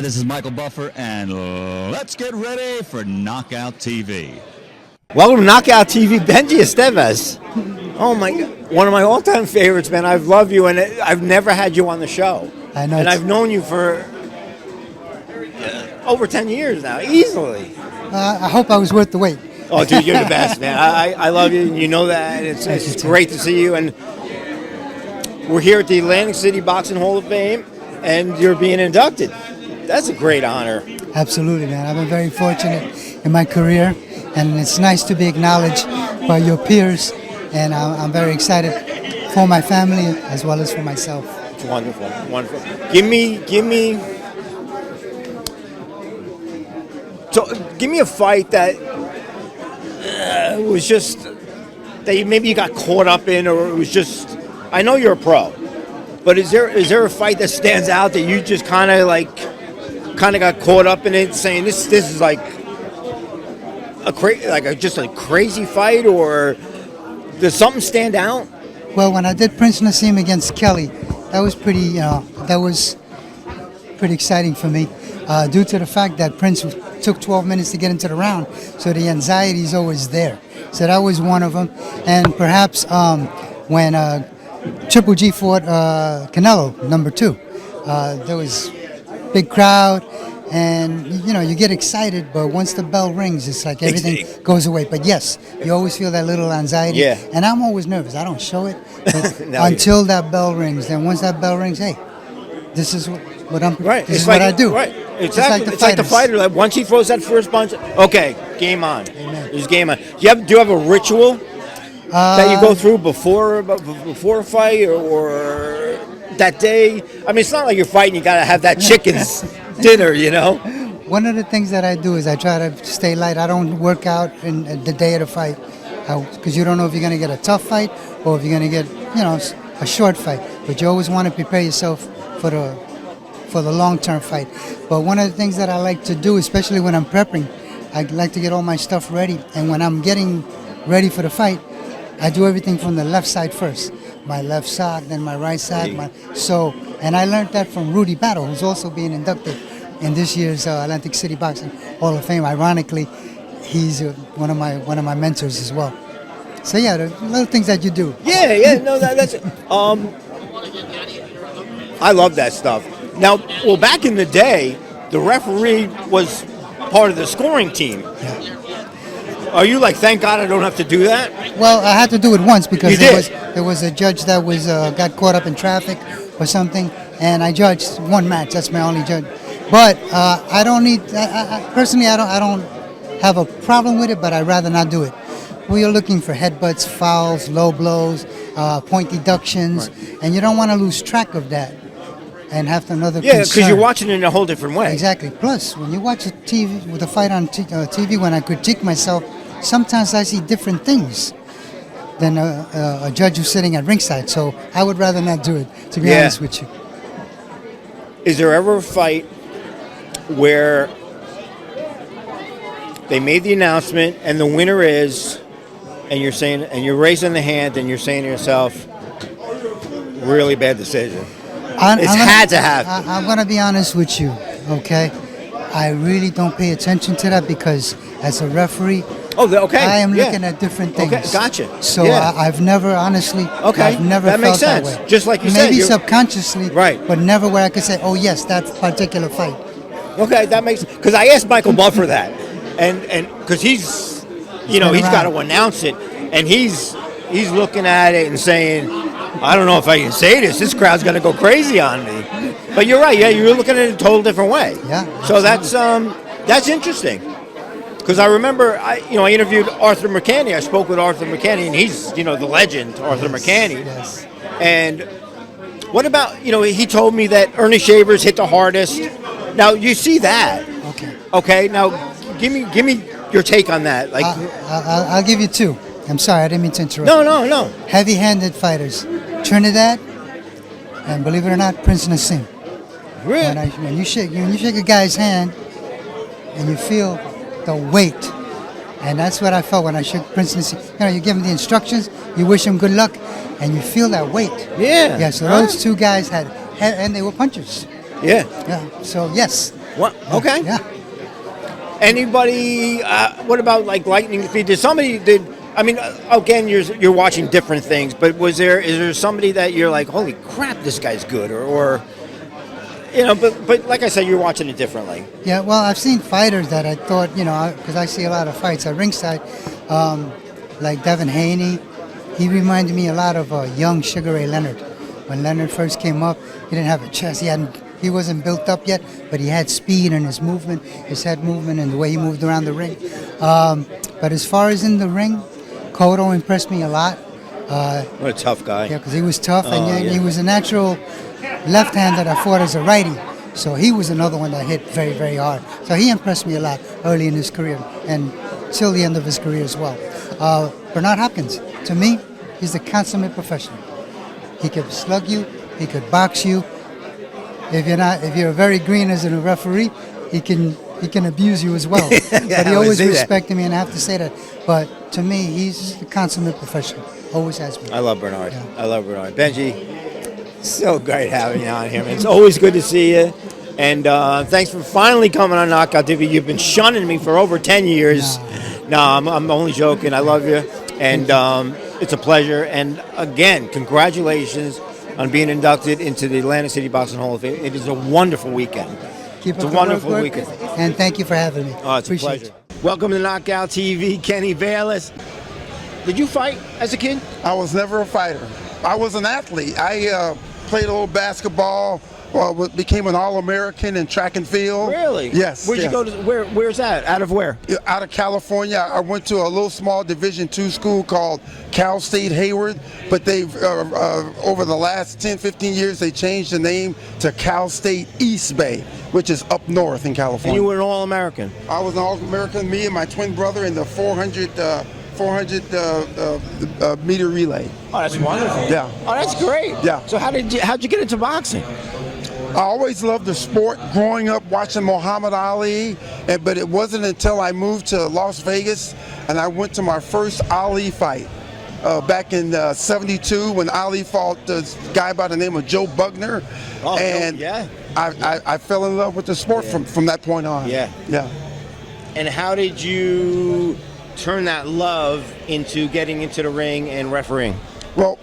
this is Michael Buffer, and let's get ready for KnockOut TV. Welcome to KnockOut TV, Benjy Esteves. Oh my God, one of my all-time favorites, man. I've loved you, and I've never had you on the show. I know. And I've known you for over 10 years now, easily. I hope I was worth the wait. Oh, dude, you're the best, man. I love you, and you know that. It's great to see you. And we're here at the Atlantic City Boxing Hall of Fame, and you're being inducted. That's a great honor. Absolutely, man. I've been very fortunate in my career, and it's nice to be acknowledged by your peers. And I'm very excited for my family as well as for myself. It's wonderful, wonderful. Give me a fight that was just that maybe you got caught up in, or it was just. I know you're a pro, but is there a fight that stands out that you just kind of got caught up in it, saying this is like just a crazy fight, or does something stand out? Well, when I did Prince Nassim against Kelly, that was pretty exciting for me, due to the fact that Prince took 12 minutes to get into the round, so the anxiety is always there. So that was one of them, and perhaps when Triple G fought Canelo, number 2, there was big crowd. And, you get excited, but once the bell rings, it's like everything goes away. But, yes, you always feel that little anxiety. Yeah. And I'm always nervous. I don't show it until that bell rings. Then once that bell rings, hey, this is what I'm. Right. This is what I do. Right. Exactly. It's like the fighter. Like once he throws that first punch, okay, game on. Amen. It's game on. Do you have a ritual that you go through before a fight or that day? I mean, it's not like you're fighting. You got to have that chicken's dinner, One of the things that I do is I try to stay light. I don't work out in the day of the fight, because you don't know if you're going to get a tough fight or if you're going to get, a short fight. But you always want to prepare yourself for the long-term fight. But one of the things that I like to do, especially when I'm prepping, I like to get all my stuff ready. And when I'm getting ready for the fight, I do everything from the left side first. My left sock, then my right sock. And I learned that from Rudy Battle, who's also being inducted in this year's Atlantic City Boxing Hall of Fame. Ironically, he's one of my mentors as well. So yeah, the little things that you do. Yeah, no, that's it. I love that stuff. Now, back in the day, the referee was part of the scoring team. Yeah. Are you like, thank God I don't have to do that? Well, I had to do it once because there was a judge that was got caught up in traffic or something, and I judged one match. That's my only judge. But I don't need. Personally, I don't have a problem with it, but I'd rather not do it. We are looking for headbutts, fouls, low blows, point deductions, right. And you don't want to lose track of that and have another. Yeah, because you're watching it in a whole different way. Exactly. Plus, when you watch a fight on TV, when I critique myself, sometimes I see different things than a judge who's sitting at ringside. So I would rather not do it, to be honest with you. Is there ever a fight where they made the announcement and the winner is, and you're saying, and you're raising the hand and you're saying to yourself, really bad decision? It's had to happen. I'm going to be honest with you, okay? I really don't pay attention to that because as a referee, I am looking at different things. Okay, gotcha. So I've never, honestly, I've never that felt makes sense. that way. Just like you said. Maybe subconsciously, right? But never where I could say, oh yes, that particular fight. Okay, that makes, because I asked Michael Buffer that, and because he's got to announce it, and he's looking at it and saying, I don't know if I can say this. This crowd's going to go crazy on me. But you're right. Yeah, you're looking at it in a total different way. Yeah. So that's interesting. Because I remember, I interviewed Arthur McCanny. I spoke with Arthur McCanny, and he's, the legend, Arthur McCanny. Yes. And what about, he told me that Ernie Shavers hit the hardest. Now, you see that. Okay. Now, give me your take on that. Like, I'll give you 2. I'm sorry, I didn't mean to interrupt. No. Heavy-handed fighters. Trinidad, and believe it or not, Prince Nassim. Really? When you shake a guy's hand, and you feel the weight, and that's what I felt when I shook Prince Nassim. You give him the instructions, you wish him good luck, and you feel that weight. Yeah. Yeah. So those 2 guys had, and they were punchers. Yeah. Yeah. So yes, What? Okay. Yeah. Anybody? What about like lightning speed? I mean, again, you're watching different things, but is there somebody that you're like, holy crap, this guy's good, or but like I said, you're watching it differently. Yeah, well, I've seen fighters that I thought, because I see a lot of fights at ringside, like Devin Haney. He reminded me a lot of young Sugar Ray Leonard. When Leonard first came up, he didn't have a chest. He wasn't built up yet, but he had speed in his movement, his head movement, and the way he moved around the ring. But as far as in the ring, Cotto impressed me a lot. What a tough guy. Yeah, because he was tough, and yeah. he was a natural left-hander that fought as a righty. So he was another one that hit very, very hard. So he impressed me a lot early in his career and till the end of his career as well. Bernard Hopkins, to me, he's the consummate professional. He could slug you, he could box you. If you're very green as a referee, he can abuse you as well. Yeah, but he always that. respected me, and I have to say that. But to me, he's the consummate professional. Always has been. I love Bernard. Yeah. I love Bernard. Benjy, so great having you on here, man. It's always good to see you. And thanks for finally coming on Knockout TV. You've been shunning me for over 10 years. No, I'm only joking. I love you. And it's a pleasure. And again, congratulations on being inducted into the Atlantic City Boxing Hall of Fame. It is a wonderful weekend. It's a wonderful weekend. And thank you for having me. Oh, it's Appreciate a pleasure. Welcome to Knockout TV, Kenny Bayless. Did you fight as a kid? I was never a fighter. I was an athlete. I played a little basketball, became an All-American in track and field. Really? Yes. Where'd you go to? Where's that? Out of where? Out of California. I went to a little small Division II school called Cal State Hayward, but they've, over the last 10, 15 years, they changed the name to Cal State East Bay, which is up north in California. And you were an All-American? I was an All-American, me and my twin brother in the 400 meter relay. Oh, that's wonderful. Yeah. Oh, that's great. Yeah. So how'd you get into boxing? I always loved the sport, growing up watching Muhammad Ali, but it wasn't until I moved to Las Vegas and I went to my first Ali fight back in '72 when Ali fought this guy by the name of Joe Bugner. Oh, and yeah. I fell in love with the sport from that point on. Yeah. Yeah. And how did you turn that love into getting into the ring and refereeing? Well,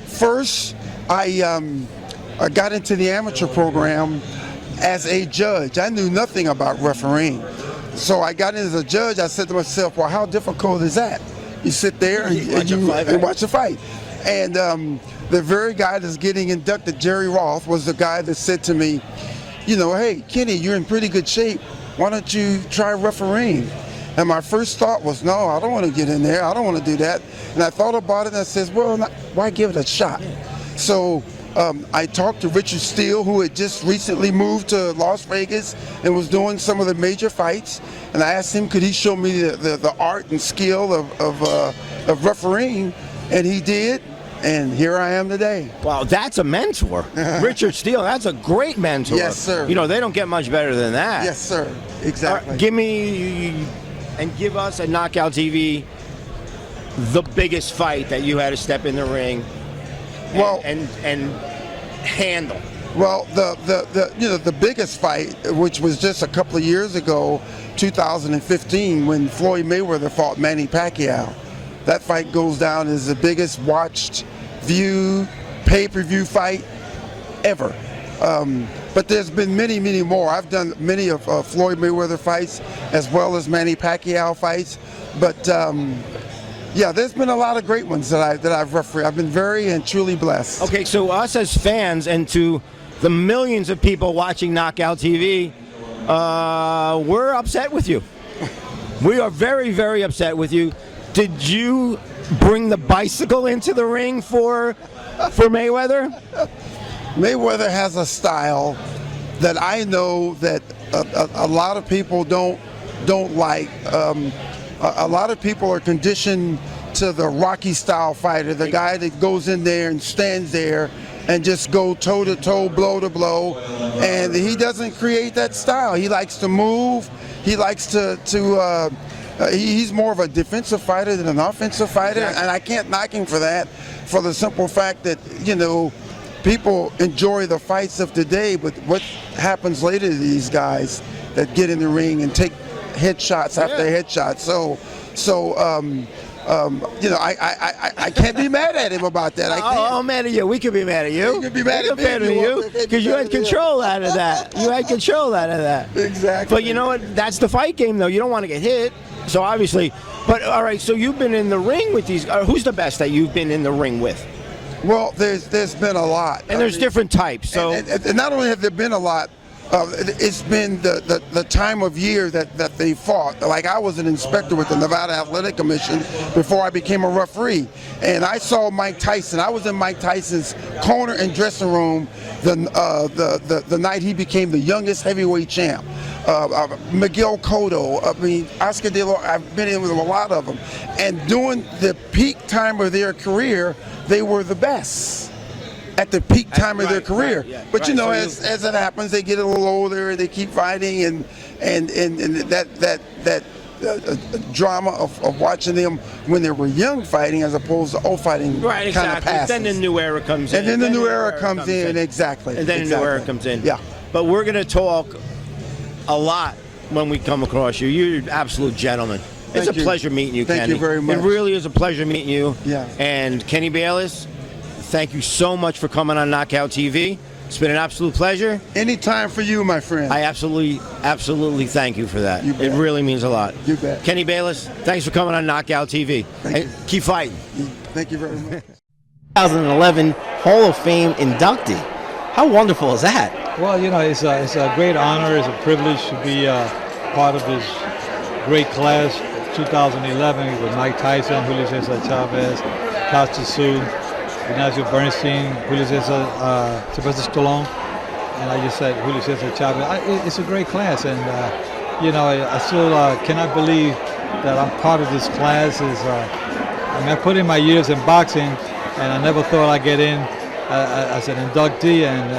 first I got into the amateur program as a judge. I knew nothing about refereeing. So I got in as a judge. I said to myself, well, how difficult is that? You sit there and watch a fight. And the very guy that's getting inducted, Jerry Roth, was the guy that said to me, hey, Kenny, you're in pretty good shape. Why don't you try refereeing? And my first thought was, no, I don't want to get in there. I don't want to do that. And I thought about it and I said, well, why give it a shot? So I talked to Richard Steele, who had just recently moved to Las Vegas and was doing some of the major fights. And I asked him, could he show me the art and skill of refereeing? And he did. And here I am today. Wow, that's a mentor. Richard Steele, that's a great mentor. Yes, sir. They don't get much better than that. Yes, sir. Exactly. Give us at Knockout TV the biggest fight that you had to step in the ring and handle. Well, the biggest fight, which was just a couple of years ago, 2015, when Floyd Mayweather fought Manny Pacquiao. That fight goes down as the biggest watched, viewed, pay-per-view fight ever. But there's been many, many more. I've done many of Floyd Mayweather fights as well as Manny Pacquiao fights. But there's been a lot of great ones that I've refereed. I've been very and truly blessed. Okay, so us as fans and to the millions of people watching Knockout TV, we're upset with you. We are very, very upset with you. Did you bring the bicycle into the ring for Mayweather? Mayweather has a style that I know that a lot of people don't like. A lot of people are conditioned to the Rocky style fighter, the guy that goes in there and stands there and just go toe to toe, blow to blow, and he doesn't create that style. He likes to move. He likes to he's more of a defensive fighter than an offensive fighter, and I can't knock him for that, for the simple fact that people enjoy the fights of today, but what happens later to these guys that get in the ring and take headshots after headshots? You know, I can't be mad at him about that. I'm mad at you. We could be mad at you. You could be mad at me. Because you had control out of that. You had control out of that. Exactly. But you know what? That's the fight game, though. You don't want to get hit. So obviously, but all right. So you've been in the ring with these. Who's the best that you've been in the ring with? Well, there's been a lot, and there's different types. So and not only have there been a lot. It's been the time of year that they fought. Like, I was an inspector with the Nevada Athletic Commission before I became a referee, and I saw Mike Tyson. I was in Mike Tyson's corner and dressing room the night he became the youngest heavyweight champ. Miguel Cotto, I mean, Oscar De La, I've been in with a lot of them, and during the peak time of their career, they were the best. At the peak time of their career, but you know, as it happens, they get a little older, they keep fighting, and that drama of watching them when they were young fighting as opposed to old fighting kind of passes. Then the new era comes in. And then the new era comes in, exactly. And then the new era comes in. Yeah. But we're going to talk a lot when we come across you. You're an absolute gentleman. It's a pleasure meeting you, Kenny. Thank you very much. It really is a pleasure meeting you. Yeah. And Kenny Bayless, thank you so much for coming on KnockOut TV. It's been an absolute pleasure. Anytime for you, my friend. I absolutely thank you for that. You bet. It really means a lot. You bet. Kenny Bayless, thanks for coming on KnockOut TV. Thank you. Keep fighting. Thank you very much. 2011 Hall of Fame inductee. How wonderful is that? Well, you know, it's a great honor, it's a privilege to be part of this great class. 2011 with Mike Tyson, Julio Cesar Chavez, Costa Sioux, Ignacio Bernstein, Julio Cesar, Sylvester Stallone, and I just said Julio Cesar Chavez. It's a great class, and you know, I still cannot believe that I'm part of this class. I mean, I put in my years in boxing, and I never thought I'd get in as an inductee, and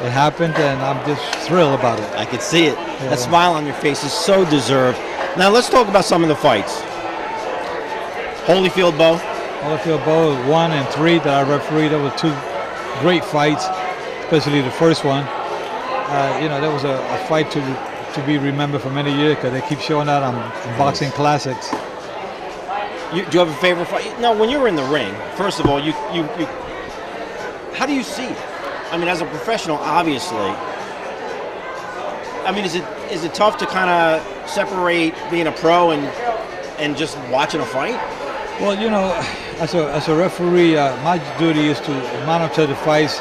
it happened, and I'm just thrilled about it. I could see it. Yeah. That smile on your face is so deserved. Now let's talk about some of the fights. Holyfield Bow. Holyfield Bow 1 and 3 that I refereed. There were two great fights, especially the first one. You know, that was a fight to be remembered for many years because they keep showing that on boxing classics. Do you have a favorite fight? No, when you're in the ring, first of all, you how do you see it? I mean, as a professional, obviously. I mean, is it tough to kind of separate being a pro and just watching a fight? Well, you know, as a referee, my duty is to monitor the fights,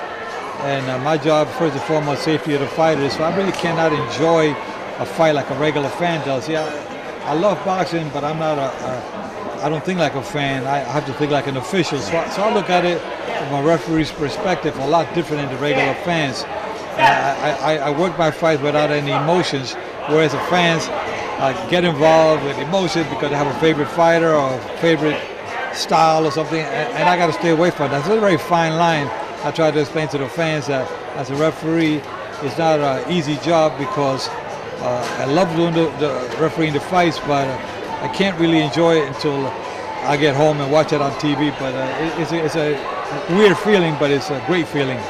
and my job, first and foremost, safety of the fighters. So I really cannot enjoy a fight like a regular fan does. Yeah, I love boxing, but I'm not I don't think like a fan. I have to think like an official. So I look at it from a referee's perspective a lot different than the regular fans. I work my fights without any emotions, whereas the fans get involved with emotion because they have a favorite fighter or a favorite style or something, and I got to stay away from that. It's a very fine line. I try to explain to the fans that as a referee, it's not an easy job because I love doing the refereeing the fights, but I can't really enjoy it until I get home and watch it on TV. But it's a weird feeling, but it's a great feeling.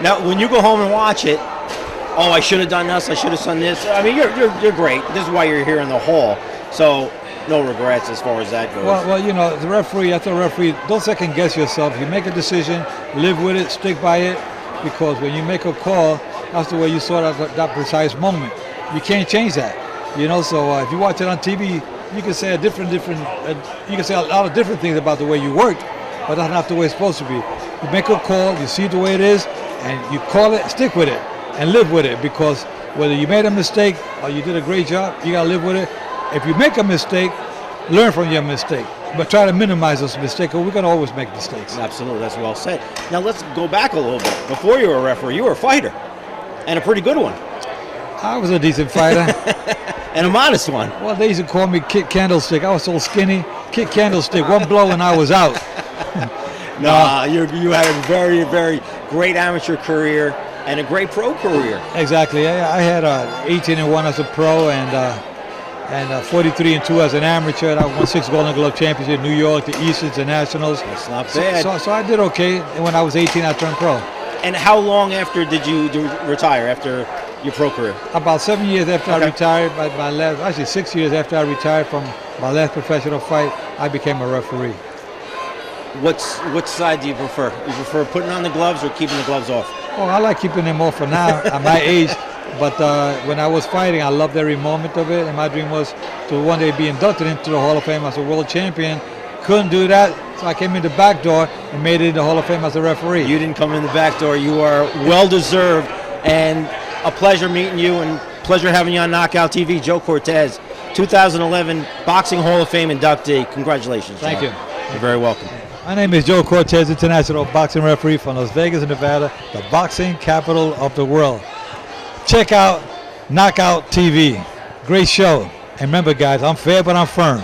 Now, when you go home and watch it, I should have done this, I should have done this. I mean, you're great. This is why you're here in the hall. So no regrets as far as that goes. Well, you know, the referee, I tell the referee, don't second guess yourself. You make a decision, live with it, stick by it, because when you make a call, that's the way you saw that precise moment. You can't change that. You know, so if you watch it on TV, you can say you can say a lot of different things about the way you worked, but that's not the way it's supposed to be. You make a call, you see it the way it is, and you call it, stick with it, and live with it, because whether you made a mistake or you did a great job, you gotta live with it. If you make a mistake, learn from your mistake, but try to minimize those mistakes, because we're gonna always make mistakes. Absolutely, that's well said. Now let's go back a little bit. Before you were a referee, you were a fighter, and a pretty good one. I was a decent fighter. And a modest one. Well, they used to call me Kit Candlestick. I was so skinny. Kit Candlestick, one blow and I was out. No, you had a very, very great amateur career and a great pro career. Exactly. I had 18-1 as a pro and 43-2 as an amateur. I won 6 Golden Glove championships in New York, the Easterns, the Nationals. That's not bad. So I did okay. And when I was 18, I turned pro. And how long after did you retire, after your pro career? About 7 years after I retired, actually 6 years after I retired from my last professional fight, I became a referee. What side do you prefer? You prefer putting on the gloves or keeping the gloves off? Oh, I like keeping them off for now at my age. But when I was fighting, I loved every moment of it. And my dream was to one day be inducted into the Hall of Fame as a world champion. Couldn't do that, so I came in the back door and made it in the Hall of Fame as a referee. You didn't come in the back door. You are well-deserved, and a pleasure meeting you and pleasure having you on Knockout TV. Joe Cortez, 2011 Boxing Hall of Fame inductee. Congratulations, Joe. Thank you. You're very welcome. My name is Joe Cortez, international boxing referee from Las Vegas, Nevada, the boxing capital of the world. Check out Knockout TV. Great show. And remember, guys, I'm fair, but I'm firm.